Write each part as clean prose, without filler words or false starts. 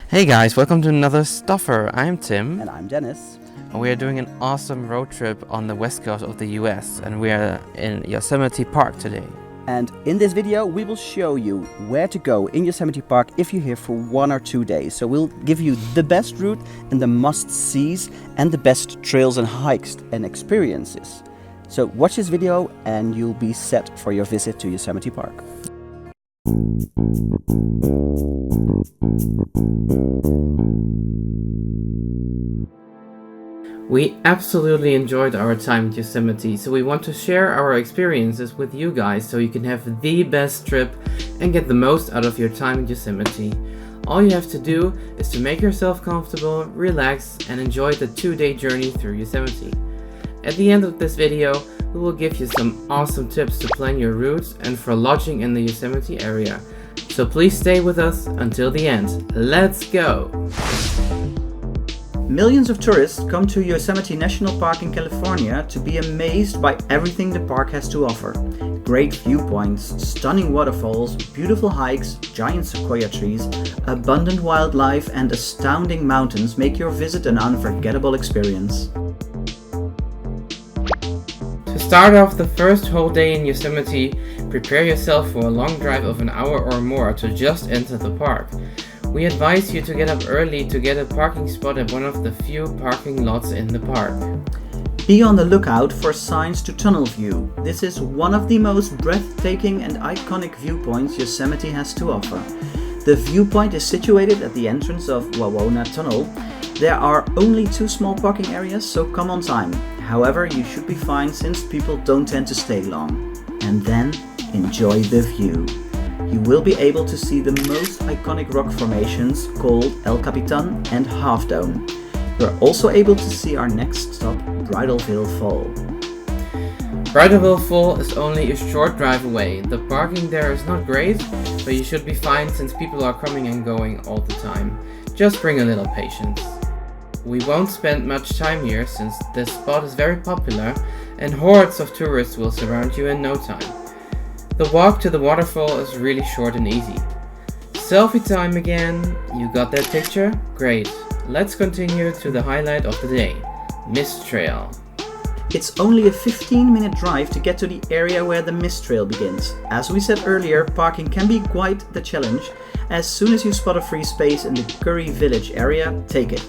Hey guys, welcome to another STUFR. I'm Tim. And I'm Dennis. And we are doing an awesome road trip on the west coast of the US, and we are in Yosemite Park today. And in this video we will show you where to go in Yosemite Park if you're here for 1 or 2 days. So we'll give you the best route and the must-sees and the best trails and hikes and experiences. So watch this video and you'll be set for your visit to Yosemite Park. We absolutely enjoyed our time at Yosemite, so we want to share our experiences with you guys so you can have the best trip and get the most out of your time at Yosemite. All you have to do is to make yourself comfortable, relax, and enjoy the 2-day journey through Yosemite. At the end of this video, we will give you some awesome tips to plan your routes and for lodging in the Yosemite area. So please stay with us until the end. Let's go! Millions of tourists come to Yosemite National Park in California to be amazed by everything the park has to offer. Great viewpoints, stunning waterfalls, beautiful hikes, giant sequoia trees, abundant wildlife, and astounding mountains make your visit an unforgettable experience. To start off the first whole day in Yosemite, prepare yourself for a long drive of an hour or more to just enter the park. We advise you to get up early to get a parking spot at one of the few parking lots in the park. Be on the lookout for signs to tunnel view. This is one of the most breathtaking and iconic viewpoints Yosemite has to offer. The viewpoint is situated at the entrance of Wawona Tunnel. There are only 2 small parking areas, so come on time. However, you should be fine since people don't tend to stay long. And then enjoy the view. You will be able to see the most iconic rock formations called El Capitan and Half Dome. You're also able to see our next stop, Bridalveil Fall. Bridalveil Fall is only a short drive away. The parking there is not great, but you should be fine since people are coming and going all the time. Just bring a little patience. We won't spend much time here since this spot is very popular and hordes of tourists will surround you in no time. The walk to the waterfall is really short and easy. Selfie time again. You got that picture? Great. Let's continue to the highlight of the day, Mist Trail. It's only a 15-minute drive to get to the area where the Mist Trail begins. As we said earlier, parking can be quite the challenge. As soon as you spot a free space in the Curry Village area, take it.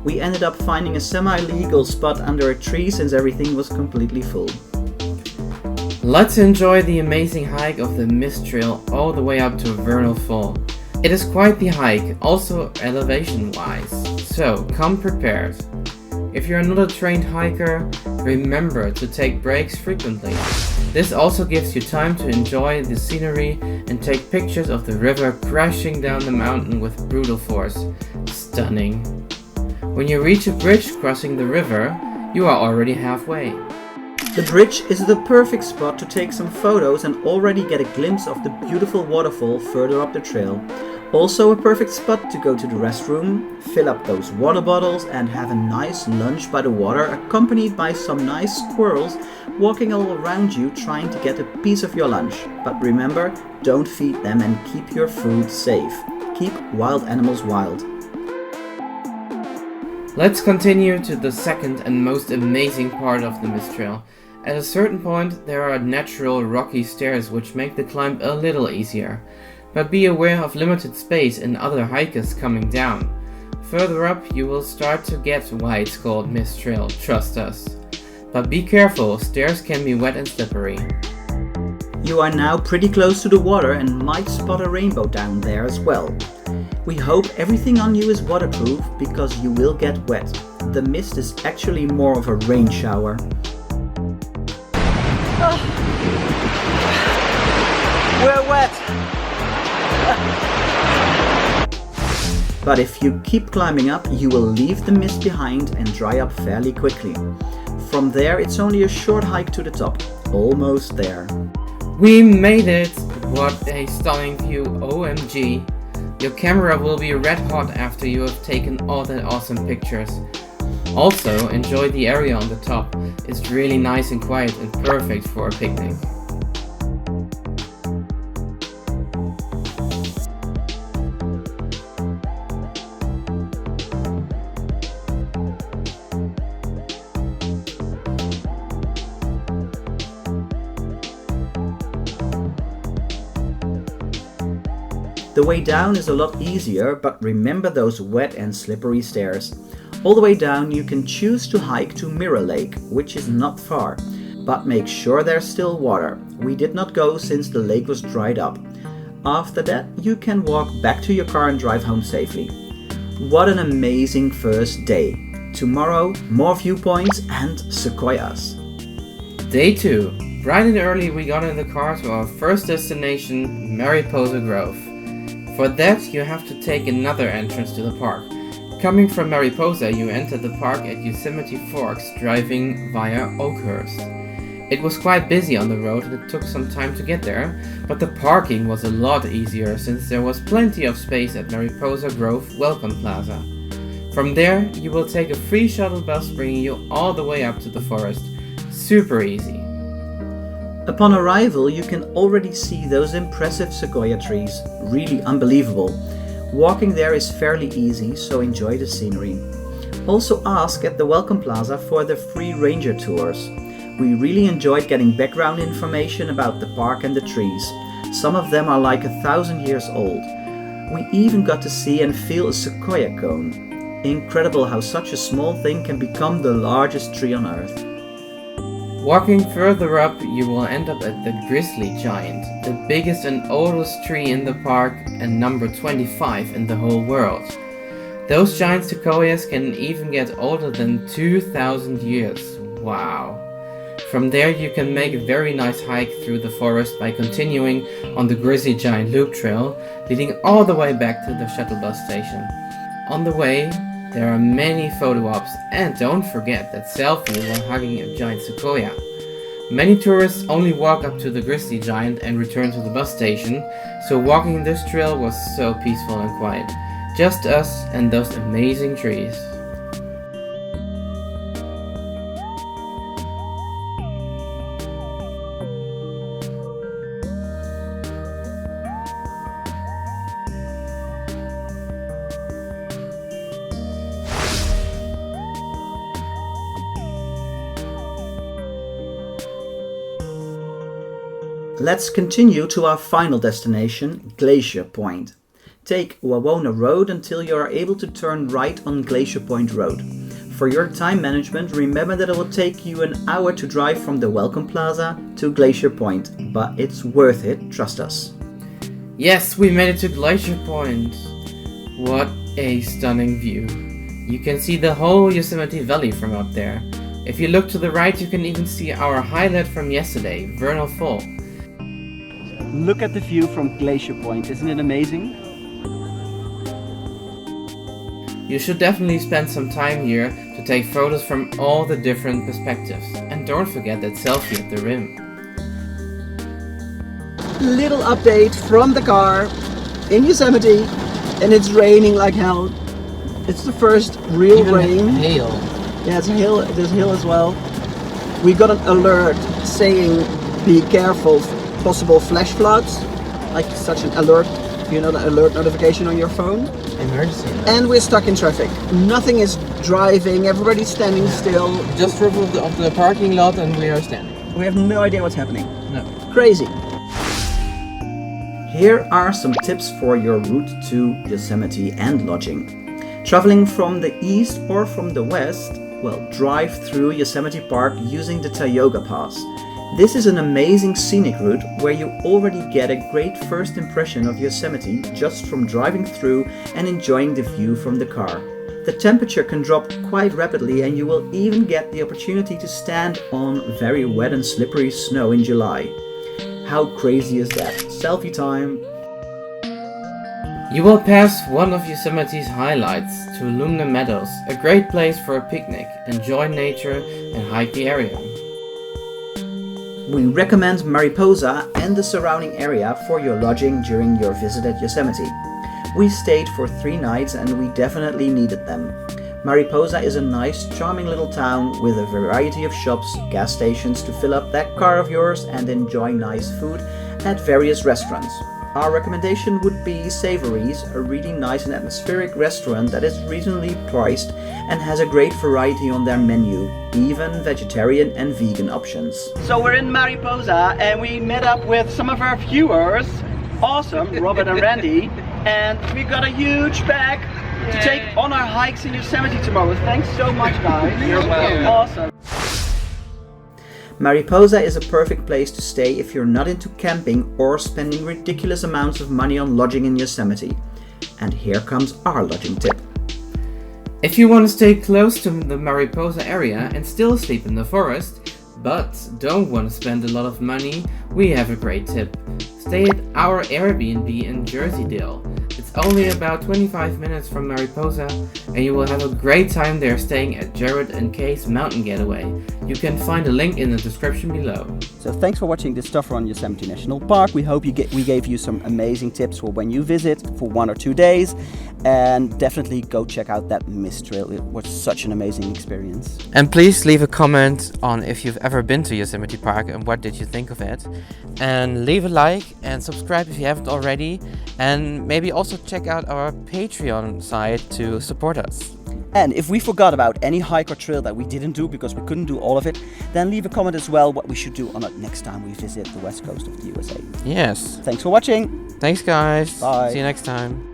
We ended up finding a semi-legal spot under a tree since everything was completely full. Let's enjoy the amazing hike of the Mist Trail all the way up to Vernal Falls. It is quite the hike, also elevation-wise, so come prepared. If you're not a trained hiker, remember to take breaks frequently. This also gives you time to enjoy the scenery and take pictures of the river crashing down the mountain with brutal force. Stunning. When you reach a bridge crossing the river, you are already halfway. The bridge is the perfect spot to take some photos and already get a glimpse of the beautiful waterfall further up the trail. Also a perfect spot to go to the restroom, fill up those water bottles and have a nice lunch by the water accompanied by some nice squirrels walking all around you trying to get a piece of your lunch. But remember, don't feed them and keep your food safe. Keep wild animals wild. Let's continue to the second and most amazing part of the Mist Trail. At a certain point, there are natural rocky stairs which make the climb a little easier. But be aware of limited space and other hikers coming down. Further up, you will start to get why it's called Mist Trail, trust us. But be careful, stairs can be wet and slippery. You are now pretty close to the water and might spot a rainbow down there as well. We hope everything on you is waterproof because you will get wet. The mist is actually more of a rain shower. We're wet! But if you keep climbing up, you will leave the mist behind and dry up fairly quickly. From there, it's only a short hike to the top. Almost there. We made it! What a stunning view, OMG! Your camera will be red hot after you have taken all that awesome pictures. Also, enjoy the area on the top. It's really nice and quiet and perfect for a picnic. The way down is a lot easier, but remember those wet and slippery stairs. All the way down you can choose to hike to Mirror Lake, which is not far, but make sure there's still water. We did not go since the lake was dried up. After that you can walk back to your car and drive home safely. What an amazing first day. Tomorrow, more viewpoints and Sequoias. Day 2. Bright and early we got in the car to our first destination, Mariposa Grove. For that you have to take another entrance to the park. Coming from Mariposa you enter the park at Yosemite Forks driving via Oakhurst. It was quite busy on the road and it took some time to get there, but the parking was a lot easier since there was plenty of space at Mariposa Grove Welcome Plaza. From there you will take a free shuttle bus bringing you all the way up to the forest. Super easy. Upon arrival you can already see those impressive sequoia trees, really unbelievable. Walking there is fairly easy, so enjoy the scenery. Also ask at the Welcome Plaza for the free ranger tours. We really enjoyed getting background information about the park and the trees. Some of them are like 1,000 years old. We even got to see and feel a sequoia cone. Incredible how such a small thing can become the largest tree on earth. Walking further up you will end up at the Grizzly Giant, the biggest and oldest tree in the park and number 25 in the whole world. Those giant sequoias can even get older than 2,000 years. Wow! From there you can make a very nice hike through the forest by continuing on the Grizzly Giant Loop Trail, leading all the way back to the shuttle bus station. On the way, there are many photo ops, and don't forget that selfie while hugging a giant sequoia. Many tourists only walk up to the Grizzly Giant and return to the bus station, so walking this trail was so peaceful and quiet. Just us and those amazing trees. Let's continue to our final destination, Glacier Point. Take Wawona Road until you are able to turn right on Glacier Point Road. For your time management, remember that it will take you an hour to drive from the Welcome Plaza to Glacier Point, but it's worth it, trust us. Yes, we made it to Glacier Point. What a stunning view. You can see the whole Yosemite Valley from up there. If you look to the right, you can even see our highlight from yesterday, Vernal Falls. Look at the view from Glacier Point, isn't it amazing? You should definitely spend some time here to take photos from all the different perspectives. And don't forget that selfie at the rim. Little update from the car in Yosemite, and it's raining like hell. It's the first real Even rain. Hail. Yeah, it's hail. There's hail as well. We got an alert saying be careful, possible flash floods, like such an alert, you know, the alert notification on your phone. Emergency. And we're stuck in traffic. Nothing is driving, everybody's standing still. Just drove off the parking lot and we are standing. We have no idea what's happening. No. Crazy. Here are some tips for your route to Yosemite and lodging. Traveling from the east or from the west, well, drive through Yosemite Park using the Tioga Pass. This is an amazing scenic route where you already get a great first impression of Yosemite just from driving through and enjoying the view from the car. The temperature can drop quite rapidly and you will even get the opportunity to stand on very wet and slippery snow in July. How crazy is that? Selfie time! You will pass one of Yosemite's highlights, Tuolumne Meadows, a great place for a picnic, enjoy nature and hike the area. We recommend Mariposa and the surrounding area for your lodging during your visit at Yosemite. We stayed for 3 nights and we definitely needed them. Mariposa is a nice, charming little town with a variety of shops, gas stations to fill up that car of yours and enjoy nice food at various restaurants. Our recommendation would be Savory's, a really nice and atmospheric restaurant that is reasonably priced and has a great variety on their menu, even vegetarian and vegan options. So we're in Mariposa and we met up with some of our viewers. Awesome, Robert and Randy. And we got a huge bag to take on our hikes in Yosemite tomorrow. Thanks so much, guys. You're welcome. Awesome. Mariposa is a perfect place to stay if you're not into camping or spending ridiculous amounts of money on lodging in Yosemite. And here comes our lodging tip. If you want to stay close to the Mariposa area and still sleep in the forest, but don't want to spend a lot of money, we have a great tip. Stay at our Airbnb in Jerseydale. It's only about 25 minutes from Mariposa, and you will have a great time there staying at Jared and Kay's mountain getaway. You can find a link in the description below. So thanks for watching this STUFR on Yosemite National Park. We hope we gave you some amazing tips for when you visit for 1 or 2 days. And definitely go check out that mist trail. It was such an amazing experience. And please leave a comment on if you've ever been to Yosemite Park and what did you think of it. And leave a like and subscribe if you haven't already. And maybe also check out our Patreon site to support us. And if we forgot about any hike or trail that we didn't do because we couldn't do all of it, then leave a comment as well what we should do on it next time we visit the west coast of the USA. Yes. Thanks for watching. Thanks, guys. Bye. See you next time.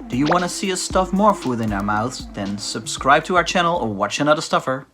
Do you want to see us stuff more food in our mouths? Then subscribe to our channel or watch another STUFR.